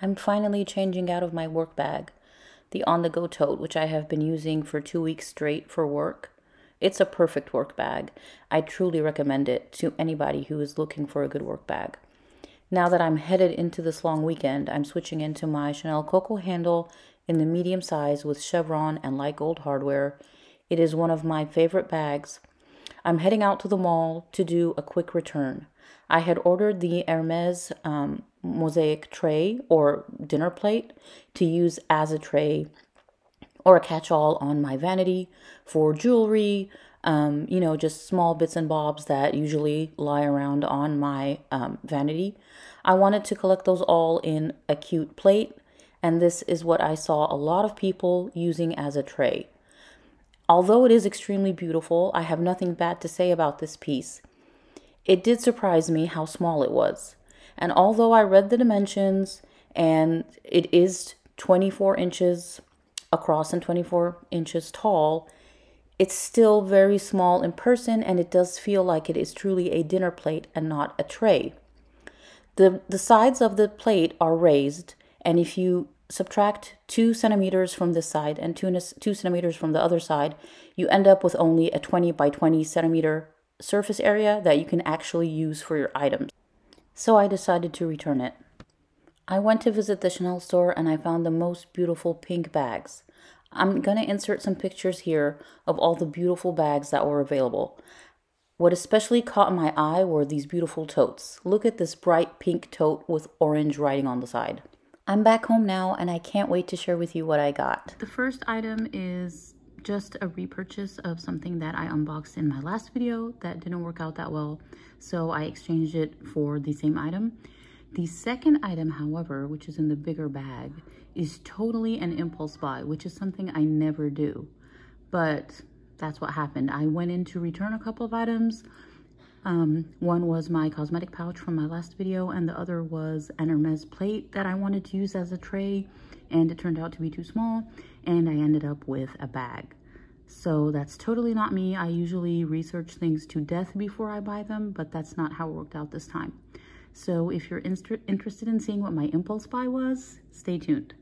I'm finally changing out of my work bag, the on-the-go tote, which I have been using for 2 weeks straight for work. It's a perfect work bag. I truly recommend it to anybody who is looking for a good work bag. Now that I'm headed into this long weekend, I'm switching into my Chanel Coco handle in the medium size with chevron and light gold hardware. It is one of my favorite bags. I'm heading out to the mall to do a quick return. I had ordered the Hermes Mosaic tray or dinner plate to use as a tray or a catch-all on my vanity for jewelry, just small bits and bobs that usually lie around on my vanity. I wanted to collect those all in a cute plate, and this is what I saw a lot of people using as a tray. Although it is extremely beautiful, I have nothing bad to say about this piece. It did surprise me how small it was. And although I read the dimensions and it is 24 inches across and 24 inches tall, it's still very small in person, and it does feel like it is truly a dinner plate and not a tray. The sides of the plate are raised, and if you subtract 2 centimeters from this side and 2 centimeters from the other side, you end up with only a 20 by 20 centimeter surface area that you can actually use for your items. So I decided to return it. I went to visit the Chanel store and I found the most beautiful pink bags. I'm going to insert some pictures here of all the beautiful bags that were available. What especially caught my eye were these beautiful totes. Look at this bright pink tote with orange writing on the side. I'm back home now and I can't wait to share with you what I got. The first item is just a repurchase of something that I unboxed in my last video that didn't work out that well, so I exchanged it for the same item. The second item, however, which is in the bigger bag, is totally an impulse buy, which is something I never do, but that's what happened. I went in to return a couple of items. One was my cosmetic pouch from my last video, and the other was an Hermes plate that I wanted to use as a tray, and it turned out to be too small, and I ended up with a bag. So that's totally not me. I usually research things to death before I buy them, but that's not how it worked out this time. So if you're interested in seeing what my impulse buy was, stay tuned.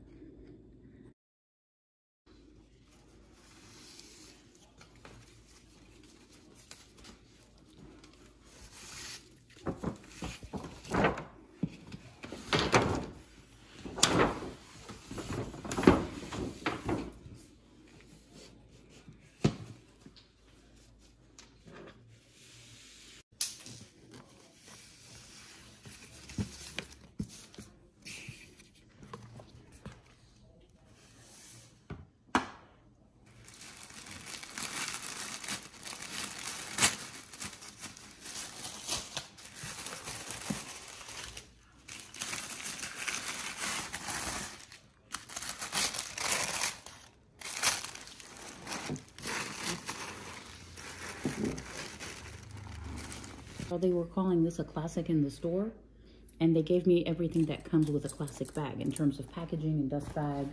They were calling this a classic in the store, and they gave me everything that comes with a classic bag in terms of packaging and dust bag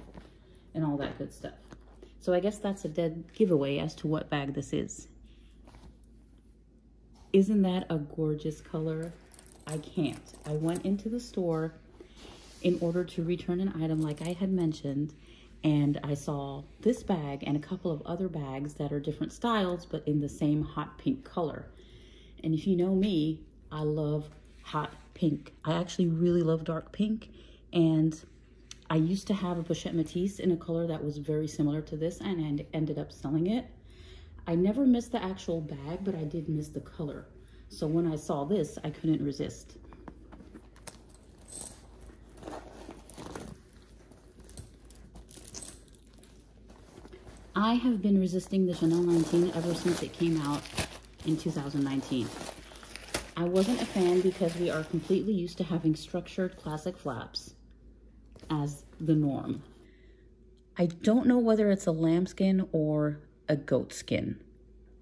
and all that good stuff. So I guess that's a dead giveaway as to what bag this is. Isn't that a gorgeous color? I can't. I went into the store in order to return an item like I had mentioned, and I saw this bag and a couple of other bags that are different styles but in the same hot pink color. And if you know me, I love hot pink. I actually really love dark pink, and I used to have a Pochette Matisse in a color that was very similar to this and ended up selling it. I never missed the actual bag, but I did miss the color. So when I saw this, I couldn't resist. I have been resisting the Chanel 19 ever since it came out in 2019. I wasn't a fan because we are completely used to having structured classic flaps as the norm. I don't know whether it's a lambskin or a goat skin,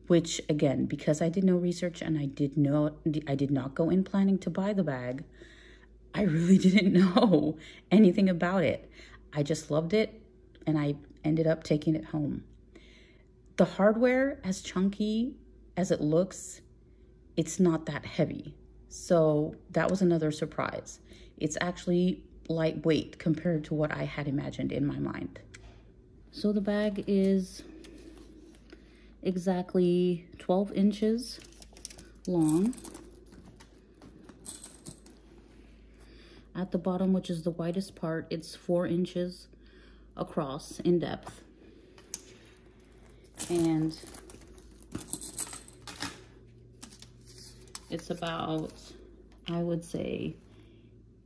which again, because I did no research and I did not go in planning to buy the bag, I really didn't know anything about it. I just loved it and I ended up taking it home. The hardware, as chunky as it looks, it's not that heavy. So that was another surprise. It's actually lightweight compared to what I had imagined in my mind. So the bag is exactly 12 inches long. At the bottom, which is the widest part, it's 4 inches across in depth. And it's about, I would say,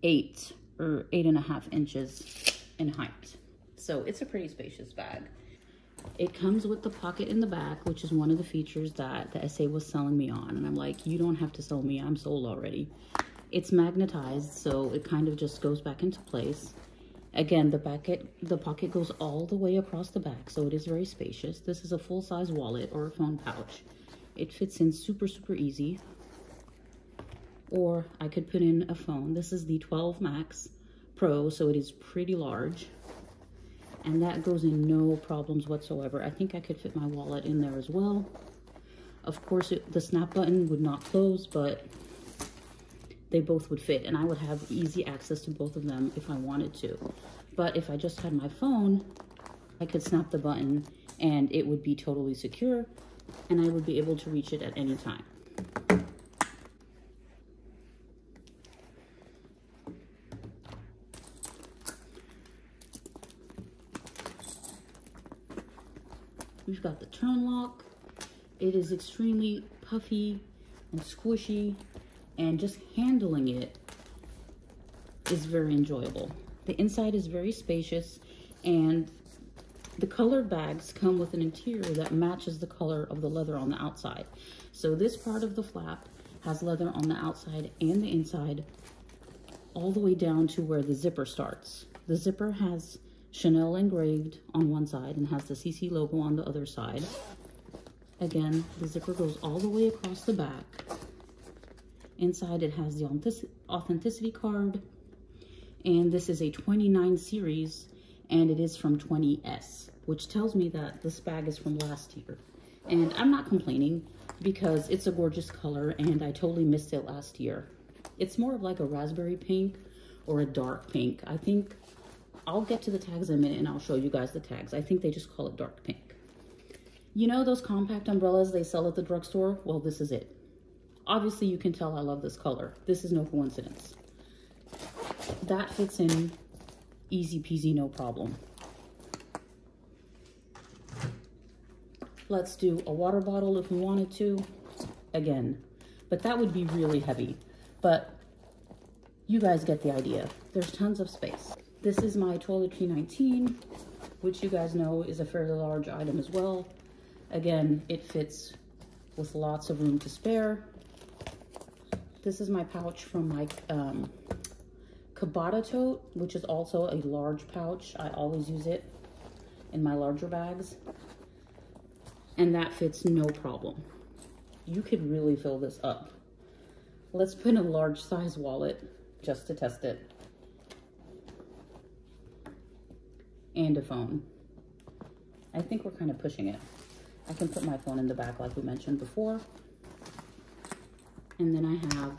8 or 8.5 inches in height. So it's a pretty spacious bag. It comes with the pocket in the back, which is one of the features that the SA was selling me on. And I'm like, you don't have to sell me, I'm sold already. It's magnetized, so it kind of just goes back into place. Again, the pocket goes all the way across the back, so it is very spacious. This is a full-size wallet or a phone pouch. It fits in super, super easy. Or I could put in a phone. This is the 12 Max Pro, so it is pretty large. And that goes in no problems whatsoever. I think I could fit my wallet in there as well. Of course, the snap button would not close, but they both would fit, and I would have easy access to both of them if I wanted to. But if I just had my phone, I could snap the button and it would be totally secure, and I would be able to reach it at any time. We've got the turn lock. It is extremely puffy and squishy, and just handling it is very enjoyable. The inside is very spacious, and the colored bags come with an interior that matches the color of the leather on the outside. So this part of the flap has leather on the outside and the inside, all the way down to where the zipper starts. The zipper has Chanel engraved on one side and has the CC logo on the other side. Again, the zipper goes all the way across the back. Inside it has the authenticity card, and this is a 29 series, and it is from 20S, which tells me that this bag is from last year. And I'm not complaining because it's a gorgeous color, and I totally missed it last year. It's more of like a raspberry pink or a dark pink. I think I'll get to the tags in a minute and I'll show you guys the tags. I think they just call it dark pink. You know those compact umbrellas they sell at the drugstore? Well, this is it. Obviously, you can tell I love this color. This is no coincidence. That fits in easy peasy, no problem. Let's do a water bottle if we wanted to, again, but that would be really heavy. But you guys get the idea. There's tons of space. This is my toiletry 19, which you guys know is a fairly large item as well. Again, it fits with lots of room to spare. This is my pouch from my Cabata tote, which is also a large pouch. I always use it in my larger bags, and that fits no problem. You could really fill this up. Let's put in a large size wallet just to test it. And a phone. I think we're kind of pushing it. I can put my phone in the back like we mentioned before. And then I have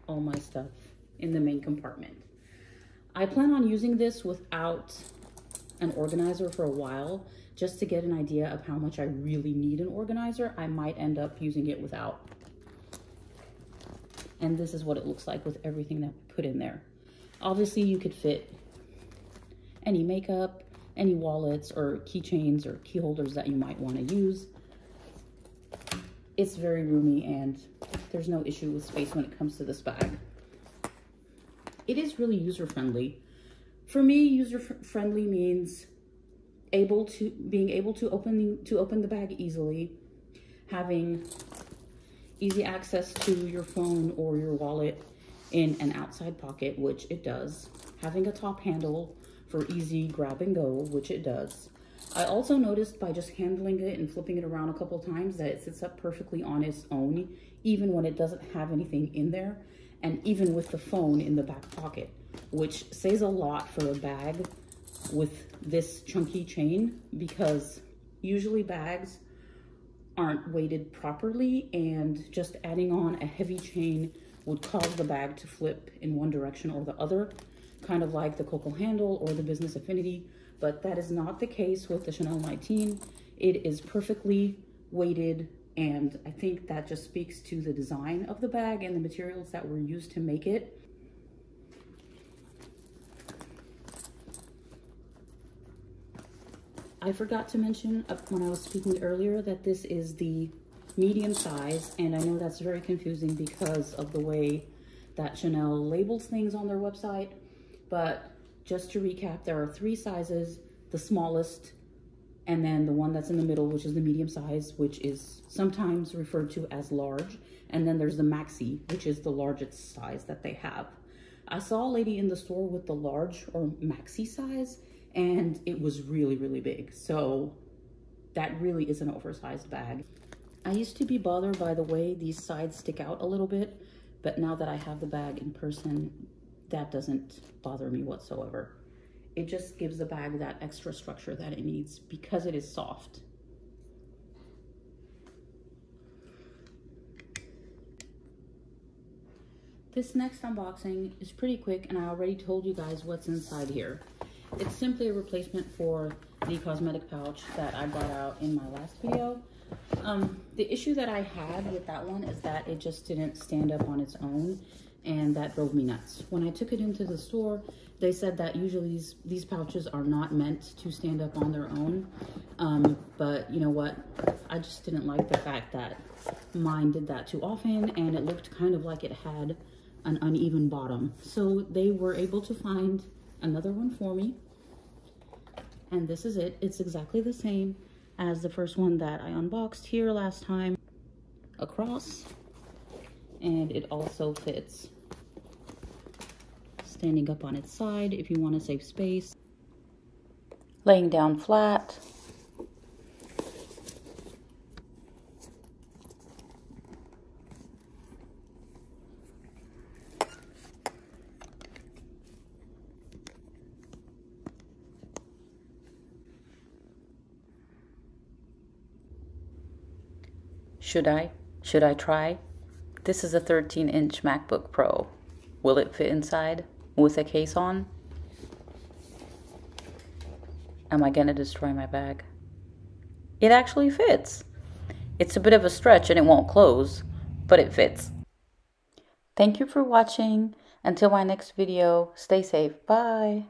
all my stuff in the main compartment. I plan on using this without an organizer for a while, just to get an idea of how much I really need an organizer. I might end up using it without. And this is what it looks like with everything that we put in there. Obviously, you could fit any makeup, any wallets or keychains or key holders that you might want to use. It's very roomy, and there's no issue with space when it comes to this bag. It is really user-friendly. For me, user-friendly means being able to open the bag easily, having easy access to your phone or your wallet in an outside pocket, which it does, having a top handle for easy grab and go, which it does. I also noticed by just handling it and flipping it around a couple times that it sits up perfectly on its own, even when it doesn't have anything in there, and even with the phone in the back pocket, which says a lot for a bag with this chunky chain, because usually bags aren't weighted properly, and just adding on a heavy chain would cause the bag to flip in one direction or the other. kind of like the Coco Handle or the Business Affinity, but that is not the case with the Chanel 19. It is perfectly weighted, and I think that just speaks to the design of the bag and the materials that were used to make it. I forgot to mention when I was speaking earlier that this is the medium size, and I know that's very confusing because of the way that Chanel labels things on their website. But just to recap, there are 3 sizes: the smallest, and then the one that's in the middle, which is the medium size, which is sometimes referred to as large. And then there's the maxi, which is the largest size that they have. I saw a lady in the store with the large or maxi size, and it was really, really big. So that really is an oversized bag. I used to be bothered by the way these sides stick out a little bit, but now that I have the bag in person, that doesn't bother me whatsoever. It just gives the bag that extra structure that it needs because it is soft. This next unboxing is pretty quick, and I already told you guys what's inside here. It's simply a replacement for the cosmetic pouch that I brought out in my last video. The issue that I had with that one is that it just didn't stand up on its own, and that drove me nuts. When I took it into the store, they said that usually these pouches are not meant to stand up on their own. But you know what? I just didn't like the fact that mine did that too often, and it looked kind of like it had an uneven bottom. So they were able to find another one for me, and this is it. It's exactly the same as the first one that I unboxed here last time, across, and it also fits standing up on its side if you want to save space, laying down flat, Should I try? This is a 13-inch MacBook Pro. Will it fit inside with a case on? Am I gonna destroy my bag? It actually fits. It's a bit of a stretch and it won't close, but it fits. Thank you for watching. Until my next video, stay safe. Bye.